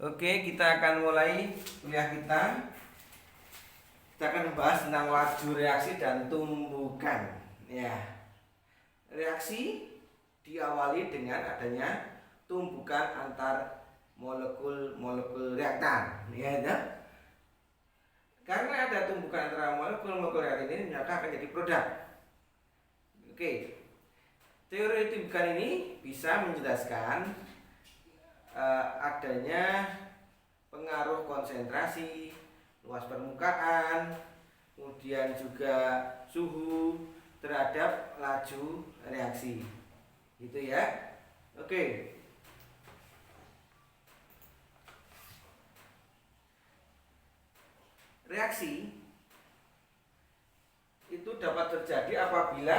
Oke, kita akan mulai kuliah kita. Kita akan membahas tentang laju reaksi dan tumbukan. Ya, reaksi diawali dengan adanya tumbukan antar molekul-molekul reaktan. Ya, ya. Karena ada tumbukan antara molekul-molekul reaktan ini, maka akan jadi produk. Oke, teori tumbukan ini bisa menjelaskan adanya pengaruh konsentrasi, luas permukaan, kemudian juga suhu terhadap laju reaksi. Gitu ya. Oke. Reaksi itu dapat terjadi apabila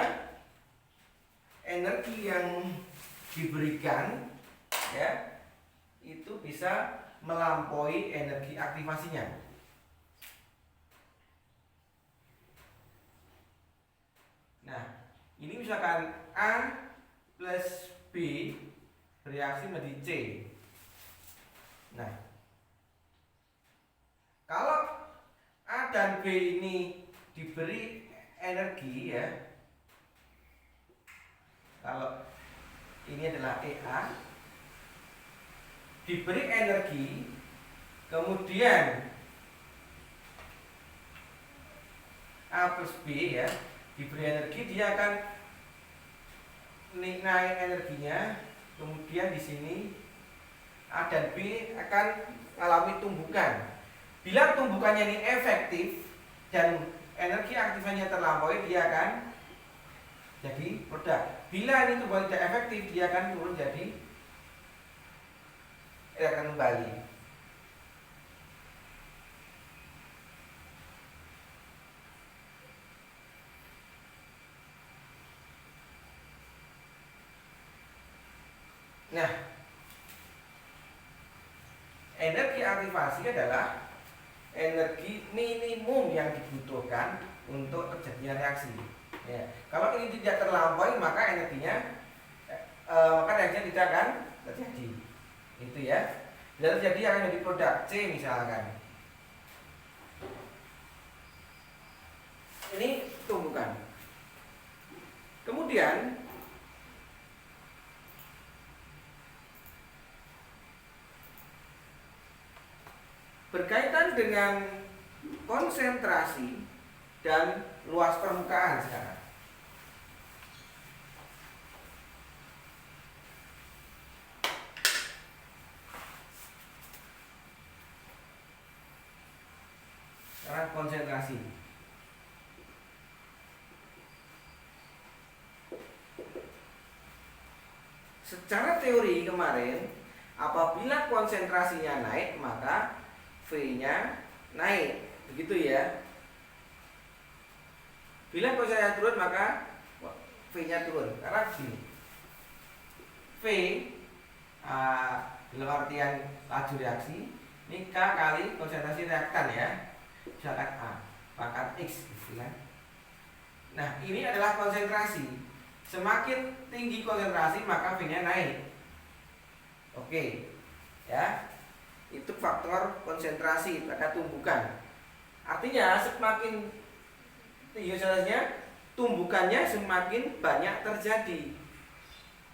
energi yang diberikan ya itu bisa melampaui energi aktivasinya. Nah, ini misalkan A plus B bereaksi menjadi C. Nah, kalau A dan B ini diberi energi ya, kalau ini adalah EA, diberi energi, kemudian A plus B ya diberi energi, dia akan naik energinya, kemudian di sini A dan B akan mengalami tumbukan. Bila tumbukannya ini efektif dan energi aktifnya terlampaui, dia akan jadi produk. Bila ini tumbukan tidak efektif, dia akan turun jadi akan kembali. Nah, energi aktivasi adalah energi minimum yang dibutuhkan untuk terjadinya reaksi. Ya. Kalau ini tidak terlampaui, maka energinya maka reaksinya tidak akan terjadi. Itu ya. Bila terjadi akan menjadi produk C misalkan. Ini tumbukan. Kemudian berkaitan dengan konsentrasi dan luas permukaan sekarang. Sekarang konsentrasi. Secara teori kemarin, apabila konsentrasinya naik, maka V-nya naik. Begitu ya. Bila konsentrasinya turun, maka V-nya turun. Karena gini, V dalam artian laju reaksi, ini K kali konsentrasi reaktan ya. Misalkan A, pangkat X gitu kan. Nah, ini adalah konsentrasi. Semakin tinggi konsentrasi, maka V-nya naik. Oke. Ya. Itu faktor konsentrasi pada tumbukan. Artinya semakin tinggi konsentrasinya, tumbukannya semakin banyak terjadi.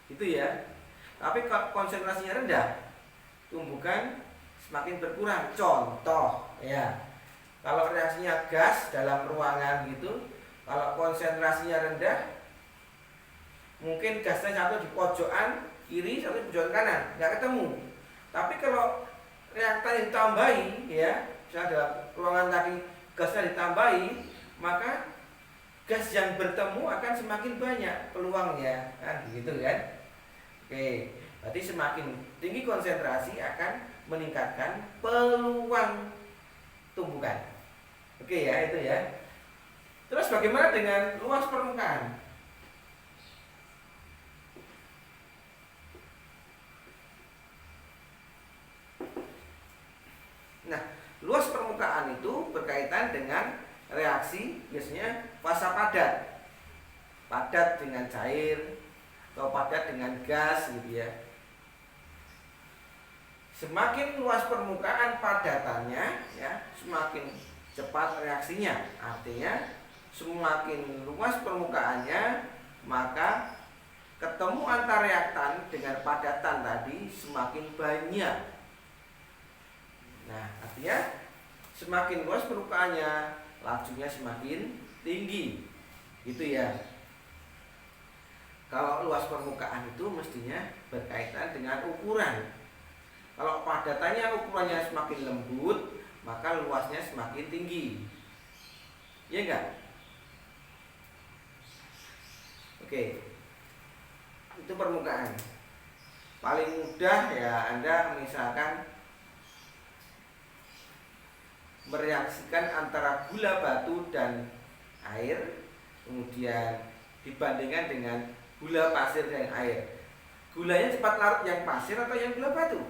Itu ya. Tapi kalau konsentrasinya rendah, tumbukan semakin berkurang. Contoh ya. Kalau reaksinya gas dalam ruangan gitu, kalau konsentrasinya rendah, mungkin gasnya satu di pojokan kiri, satu di pojokan kanan, nggak ketemu. Tapi kalau reaktan ditambahi ya, misalnya dalam ruangan tadi gasnya ditambahi, maka gas yang bertemu akan semakin banyak peluangnya, kan gitu kan. Oke, berarti semakin tinggi konsentrasi akan meningkatkan peluang tumbukan. Oke ya, itu ya. Terus bagaimana dengan luas permukaan? Nah, luas permukaan itu berkaitan dengan reaksi biasanya fasa padat. Padat dengan cair atau padat dengan gas gitu ya. Semakin luas permukaan padatannya, ya, semakin cepat reaksinya. Artinya semakin luas permukaannya, maka ketemu antar reaktan dengan padatan tadi semakin banyak. Nah, artinya semakin luas permukaannya, lajunya semakin tinggi. Gitu ya. Kalau luas permukaan itu mestinya berkaitan dengan ukuran. Kalau padatannya ukurannya semakin lembut, maka luasnya semakin tinggi. Iya enggak? Oke. Itu permukaan. Paling mudah ya Anda misalkan mereaksikan antara gula batu dan air, kemudian dibandingkan dengan gula pasir dan air. Gulanya cepat larut yang pasir atau yang gula batu?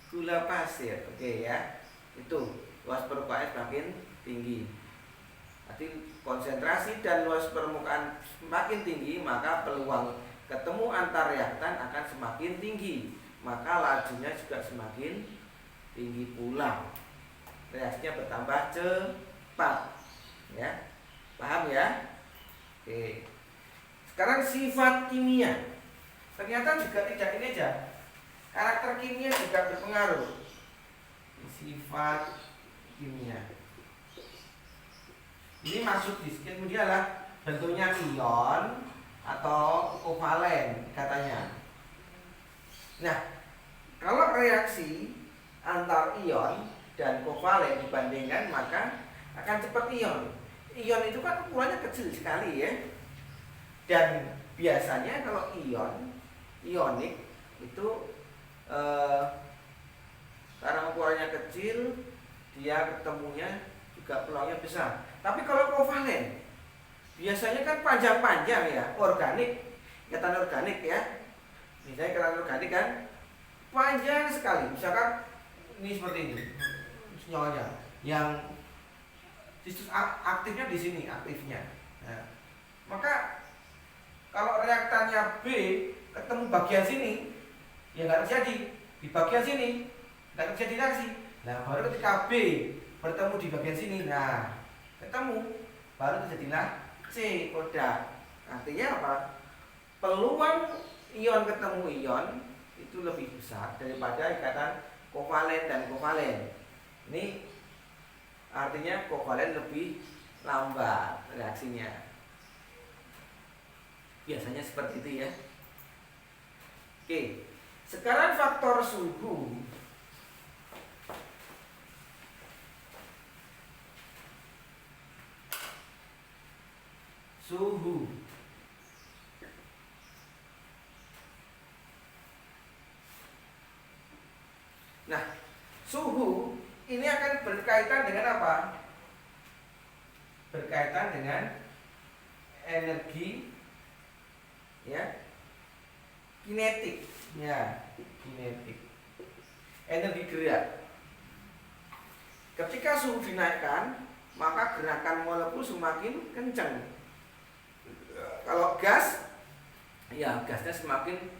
Gula pasir. Oke ya. Itu luas permukaan semakin tinggi. Berarti konsentrasi dan luas permukaan semakin tinggi, maka peluang ketemu antar reaktan akan semakin tinggi. Maka lajunya juga semakin tinggi pula. Reaksinya bertambah cepat. Ya. Paham ya? Oke. Sekarang sifat kimia. Ternyata juga tidak ini aja. Karakter kimia juga berpengaruh. Sifat kimia. Ini maksud kemudian adalah bentuknya ion atau kovalen katanya. Nah, kalau reaksi antar ion dan kovalen dibandingkan, maka akan cepat ion. Ion itu kan ukurannya kecil sekali ya. Dan biasanya kalau ionik itu karena ukurannya kecil, dia ketemunya juga peluangnya besar. Tapi kalau kovalen, biasanya kan panjang-panjang ya, organik, ikatan organik ya. Misalnya ikatan organik kan panjang sekali. Misalkan ini seperti ini, senyolanya, yang situs aktifnya di sini, aktifnya. Nah, maka kalau reaktannya B ketemu bagian sini, ya nggak terjadi. Di bagian sini nggak terjadi reaksi. Nah, baru ketika B bertemu di bagian sini, nah ketemu, baru terjadilah C koda. Artinya apa? Peluang ion ketemu ion itu lebih besar daripada ikatan kovalen dan kovalen. Ini artinya kovalen lebih lambat reaksinya. Biasanya seperti itu ya. Oke, sekarang faktor suhu. Suhu. Nah, suhu ini akan berkaitan dengan apa? Berkaitan dengan energi, ya, kinetik, ya, kinetik, energi gerak. Ketika suhu dinaikkan, maka gerakan molekul semakin kencang. Kalau gas, ya gasnya semakin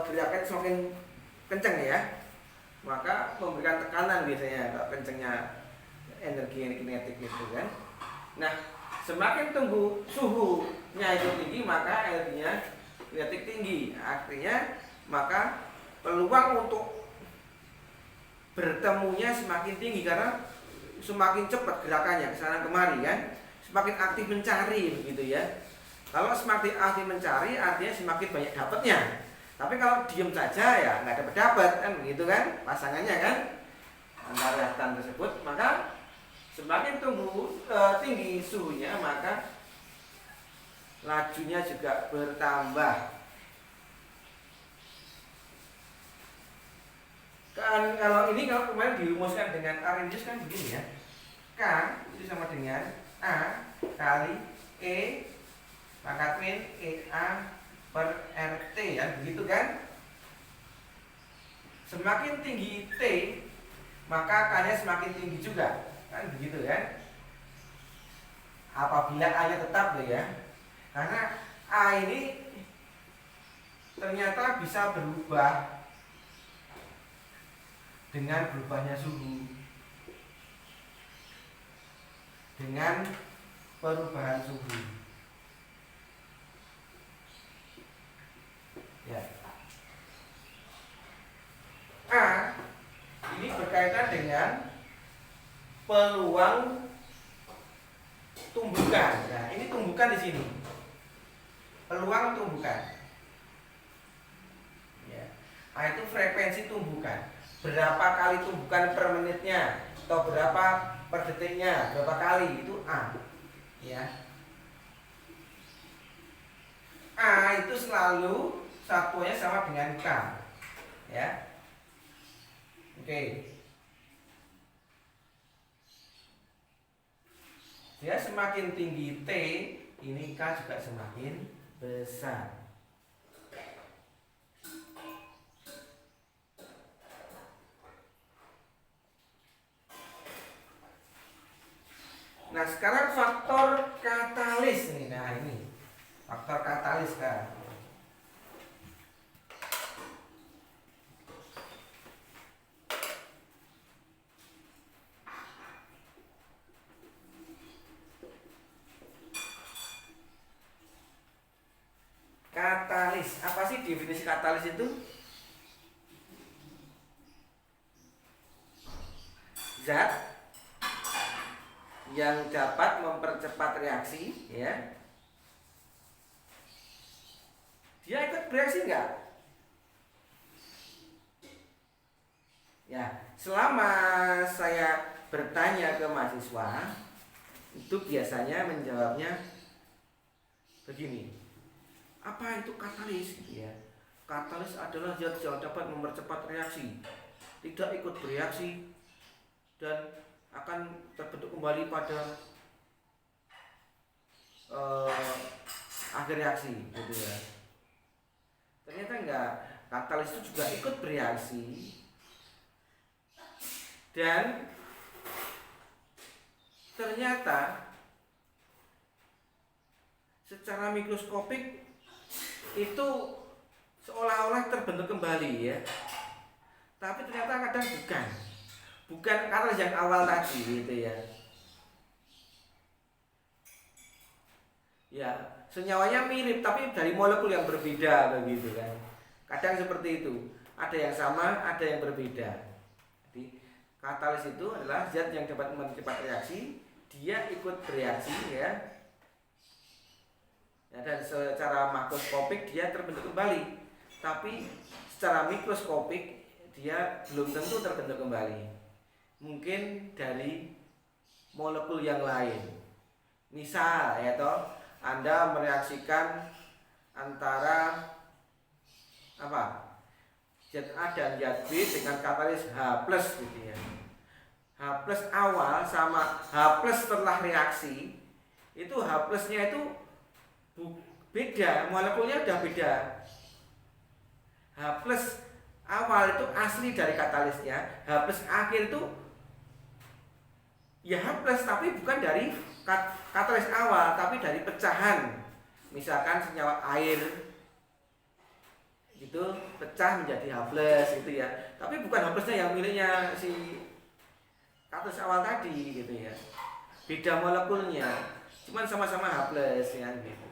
gerakan semakin kencang ya, maka memberikan tekanan biasanya kalau kencangnya energi kinetik itu kan. Nah, semakin tunggu suhunya itu tinggi, maka energinya kinetik tinggi. Artinya maka peluang untuk bertemunya semakin tinggi karena semakin cepat gerakannya kesana kemari kan, semakin aktif mencari begitu ya. Kalau semakin aktif mencari artinya semakin banyak dapatnya. Tapi kalau diem saja ya nggak dapat kan begitu kan pasangannya kan antara reaktan tersebut. Maka semakin tinggi suhunya maka lajunya juga bertambah. Kan kalau kemarin dirumuskan dengan Arrhenius kan begini ya. K itu sama dengan A kali E pangkat min EA per RT ya, begitu kan? Semakin tinggi T, maka K-nya semakin tinggi juga. Kan begitu kan? Apabila A-nya tetap tuh ya. Karena A ini ternyata bisa berubah dengan berubahnya suhu, dengan perubahan suhu. Ya. A ini berkaitan dengan peluang tumbukan. Nah, ini tumbukan di sini. Peluang tumbukan. Ya. A itu frekuensi tumbukan. Berapa kali tumbukan per menitnya atau berapa per detiknya, berapa kali, itu A. Ya. A itu selalu satunya sama dengan K. Ya. Oke. Dia semakin tinggi T, ini K juga semakin besar. Nah, sekarang faktor katalis nih. Nah, ini faktor katalis kan. Katalis, apa sih definisi katalis itu? Zat yang dapat mempercepat reaksi, ya. Dia ikut bereaksi enggak? Ya, selama saya bertanya ke mahasiswa, itu biasanya menjawabnya begini. Apa itu katalis? Ya, katalis adalah zat yang dapat mempercepat reaksi, tidak ikut bereaksi, dan akan terbentuk kembali pada akhir reaksi, gitu ya. Ternyata enggak, katalis itu juga ikut bereaksi, dan ternyata secara mikroskopik itu seolah-olah terbentuk kembali, ya. Tapi ternyata kadang bukan katalis yang awal tadi, gitu ya. Ya, senyawanya mirip tapi dari molekul yang berbeda, begitu kan. Kadang seperti itu. Ada yang sama, ada yang berbeda. Jadi katalis itu adalah zat yang dapat mempercepat reaksi, dia ikut bereaksi, ya. Ya, dan secara makroskopik dia terbentuk kembali. Tapi secara mikroskopik dia belum tentu terbentuk kembali. Mungkin dari molekul yang lain. Misal, ya toh, Anda mereaksikan antara apa? Zat A dan zat B dengan katalis H+, gitu ya. H+ awal sama H+ setelah reaksi, itu H+-nya itu beda, molekulnya udah beda. H+ awal itu asli dari katalisnya, H+ akhir itu ya H+, tapi bukan dari katalis awal, tapi dari pecahan. Misalkan senyawa air itu pecah menjadi H+, gitu ya. Tapi bukan H+-nya yang miliknya si katalis awal tadi, gitu ya. Beda molekulnya, cuman sama-sama H+, ya gitu.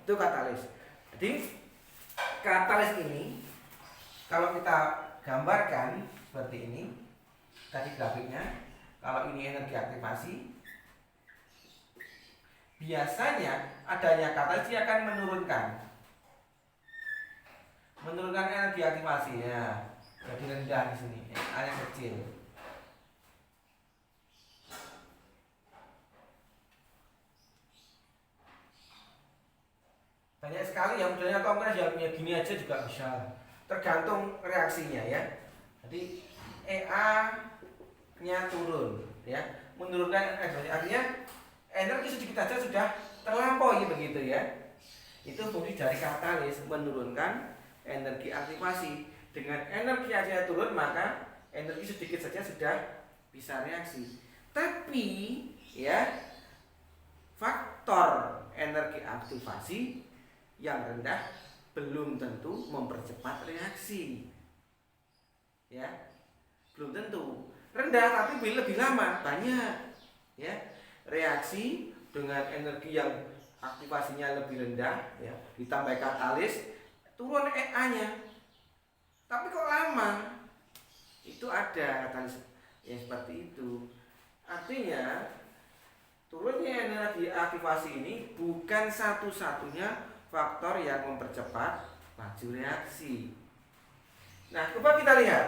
Itu katalis. Jadi katalis ini kalau kita gambarkan seperti ini, tadi grafiknya, kalau ini energi aktivasi, biasanya adanya katalis dia akan menurunkan energi aktivasi, ya, jadi rendah di sini, A yang kecil. Banyak sekali yang modelnya kompres yang gini aja juga bisa, tergantung reaksinya, ya. Jadi EA nya turun, ya, menurunkan energi, artinya energi sedikit saja sudah terlampaui, begitu ya. Itu fungsi dari katalis, menurunkan energi aktivasi. Dengan energi aja turun, maka energi sedikit saja sudah bisa reaksi. Tapi, ya, faktor energi aktivasi yang rendah belum tentu mempercepat reaksi. ya. Belum tentu. Rendah tapi lebih lama, banyak. Ya. Reaksi dengan energi yang aktivasinya lebih rendah, ya, ditambah katalis, turun EA-nya. Tapi kok lama? Itu ada katalis yang seperti itu. Artinya turunnya energi aktivasi ini bukan satu-satunya faktor yang mempercepat laju reaksi. Nah, coba kita lihat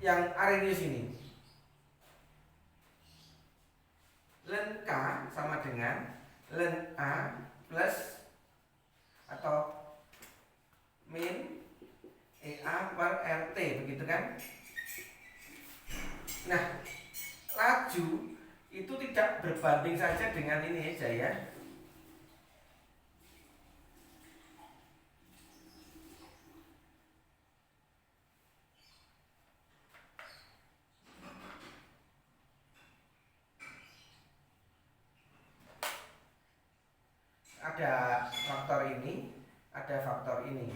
yang Arrhenius ini. Ln K sama dengan ln A plus atau min EA per RT, begitu kan? Nah, laju itu tidak berbanding saja dengan ini aja ya. Ada faktor ini, ada faktor ini.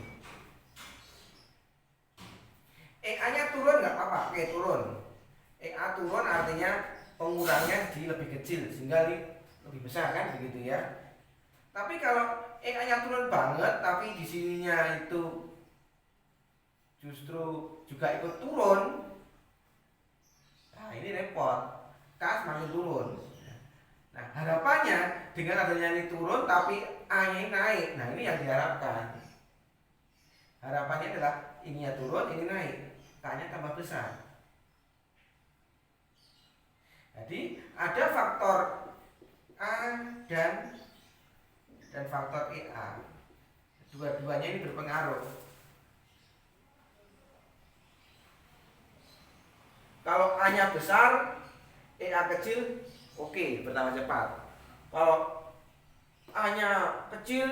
EA-nya turun nggak apa-apa, oke turun. EA turun artinya pengurangnya di lebih kecil sehingga lebih besar kan, begitu ya. Tapi kalau EA-nya turun banget tapi di sininya itu justru juga ikut turun, nah ini repot, K semakin turun. Nah harapannya dengan adanya ini turun tapi A-nya naik, nah ini yang diharapkan. Harapannya adalah ininya turun, ini naik, K-nya tambah besar. Jadi ada faktor A dan faktor EA. Dua-duanya ini berpengaruh. Kalau A-nya besar, EA kecil, oke, bertambah cepat. Kalau A-nya kecil,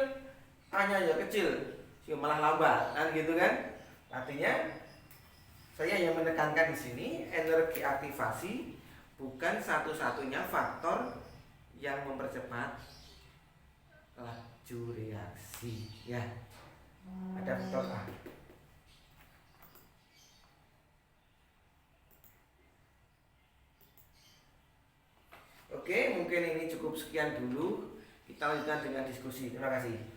A-nya ya kecil, malah lambat, kan gitu kan? Artinya saya yang menekankan di sini energi aktivasi bukan satu-satunya faktor yang mempercepat laju reaksi, ya. Ada faktor A. Oke, mungkin ini cukup sekian dulu. Kita lanjutkan dengan diskusi. Terima kasih.